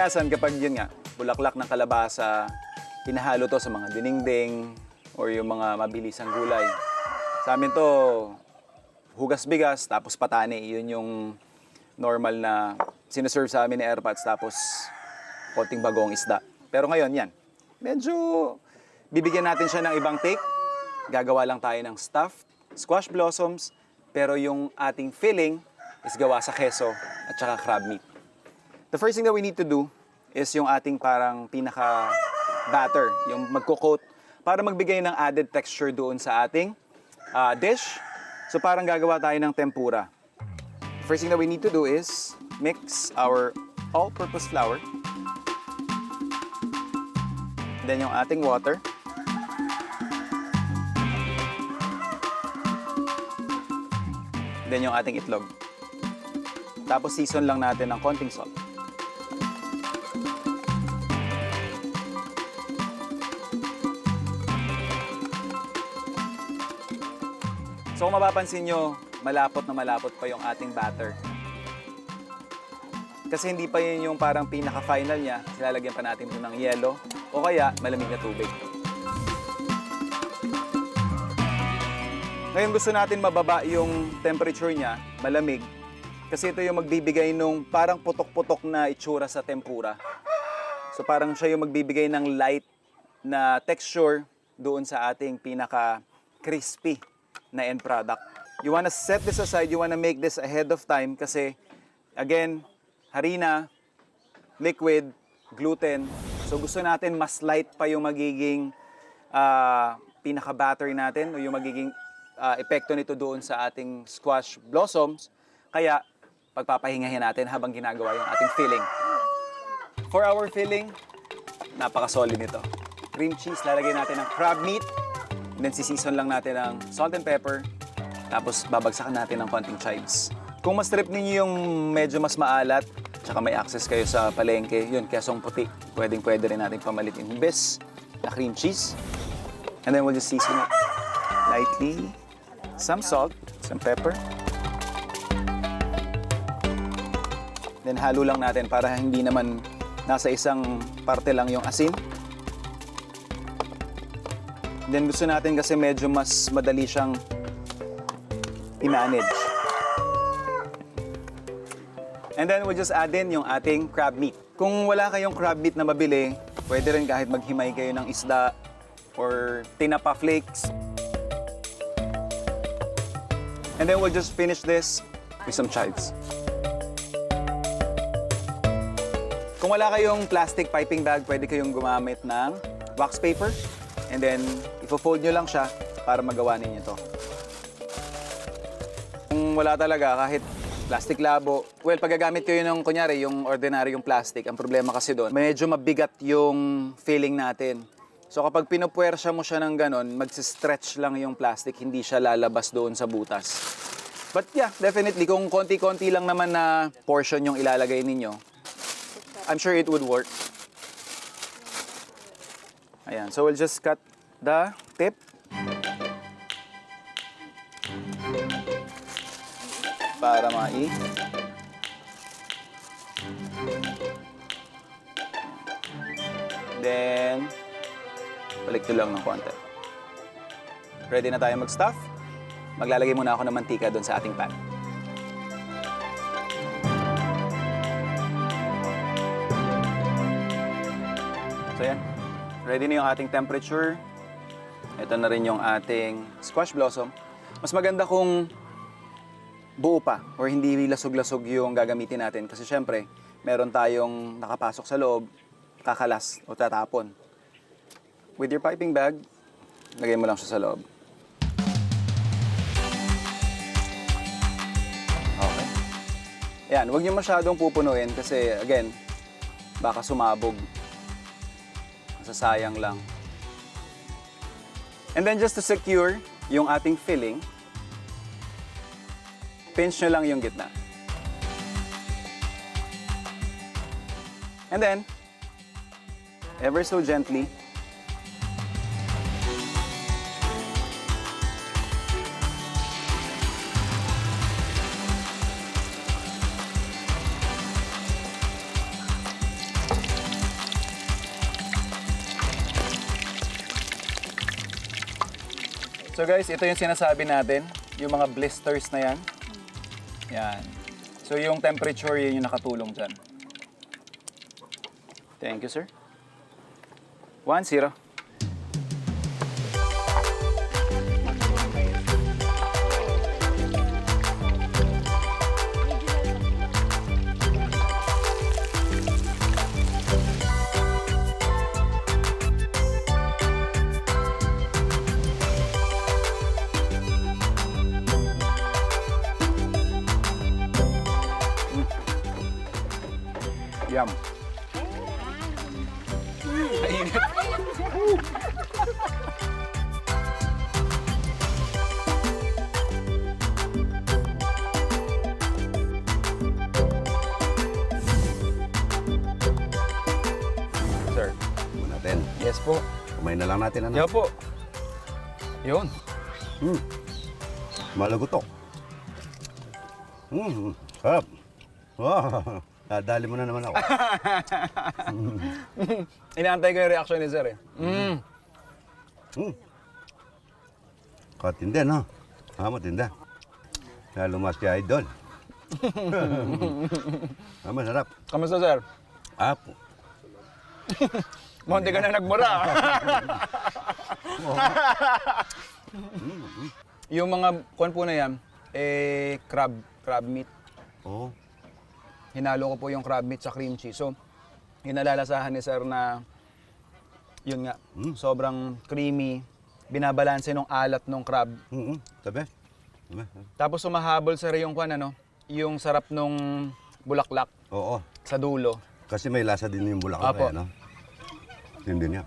Kadalasan kapag yun nga, bulaklak ng kalabasa, hinahalo to sa mga dinengdeng or yung mga mabilisang gulay. Sa amin to, hugas bigas, tapos patani. Yun yung normal na sineserve sa amin ni Airpods, tapos konting bagong isda. Pero ngayon, yan. Medyo bibigyan natin siya ng ibang take. Gagawa lang tayo ng stuffed squash blossoms, pero yung ating filling is gawa sa keso at saka crab meat. The first thing that we need to do is yung ating parang pinaka-batter, yung magko-coat, para magbigay ng added texture doon sa ating dish. So parang gagawa tayo ng tempura. The first thing that we need to do is mix our all-purpose flour. Then yung ating water. Then yung ating itlog. Tapos season lang natin ng konting salt. So kung mapapansin nyo, malapot na malapot pa yung ating batter. Kasi hindi pa yun yung parang pinaka-final niya. Lalagyan pa natin ito ng yelo o kaya malamig na tubig. Ngayon gusto natin mababa yung temperature niya, malamig. Kasi ito yung magbibigay nung parang putok-putok na itsura sa tempura. So parang siya yung magbibigay ng light na texture doon sa ating pinaka-crispy na end product. You wanna set this aside, you wanna make this ahead of time kasi again, harina, liquid, gluten. So gusto natin mas light pa yung magiging pinaka-batter natin o yung magiging epekto nito doon sa ating squash blossoms. Kaya pagpapahingahin natin habang ginagawa yung ating filling. For our filling, napaka-solid nito. Cream cheese, lalagay natin ng crab meat. And then sisison lang natin ng salt and pepper. Tapos babagsakan natin ng konting chives. Kung mas trip ninyo yung medyo mas maalat, tsaka may access kayo sa palengke, yun, kesong puti. Pwedeng-pwede rin natin pamalit imbes na cream cheese. And then we'll just season it lightly. Some salt, some pepper. Then halo lang natin para hindi naman nasa isang parte lang yung asin. Then gusto natin kasi medyo mas madali siyang i-manage. And then we'll just add in yung ating crab meat. Kung wala kayong crab meat na mabili, pwede rin kahit maghimay kayo ng isda or tinapa flakes. And then we'll just finish this with some chives. Kung wala kayong plastic piping bag, pwede kayong gumamit ng wax paper. And then, ifo-fold nyo lang siya para magawa ninyo to. Kung wala talaga, kahit plastic labo, well, pag gagamit kayo ng, kunyari, yung ordinary yung plastic, ang problema kasi doon, medyo mabigat yung filling natin. So kapag pinupuwersya mo siya ng ganon, mag-stretch lang yung plastic, hindi siya lalabas doon sa butas. But yeah, definitely, kung konti-konti lang naman na portion yung ilalagay ninyo, I'm sure it would work. Ayan, so we'll just cut the tip. Para mai. Then, balik ko lang ng konti. Ready na tayo mag-stuff? Maglalagay muna ako ng mantika doon sa ating pan. So yan. Ready na yung ating temperature. Ito na rin yung ating squash blossom. Mas maganda kung buo pa or hindi lasog-lasog yung gagamitin natin. Kasi syempre, meron tayong nakapasok sa loob, kakalas o tatapon. With your piping bag, lagay mo lang siya sa loob. Okay. Yan, huwag niyo masyadong pupunuin kasi, again, baka sumabog. Masasayang lang. And then just to secure yung ating filling, pinch nyo lang yung gitna. And then, ever so gently, So guys, ito yung sinasabi natin, yung mga blisters na yan. Yan. So yung temperature, yun yung nakatulong dyan. Thank you, sir. 1-0. Yum. Mainit. Sir. Natin. Yes po. Kumain na lang natin ano. Yo po. Yun. Malagutok. Sarap. Wow. Dali mo na naman ako. Inaantay ko yung reaction ni sir eh. Katindi, no? Matindi. Lalo mas si Idol. Masarap. Kamusta sir? Apo. Monte ka na nagmura. Yung mga kuwan po na yan, crab meat. Oo. Hinalo ko po yung crab meat sa cream cheese. So, hinalalasahan ni sir na, yun nga, sobrang creamy. Binabalanse nung alat nung crab. Tabi. Tapos sumahabol sir yung kuwan, ano, yung sarap nung bulaklak Oo. sa dulo. Kasi may lasa din yung bulaklak, Apo. no? Yun din yan.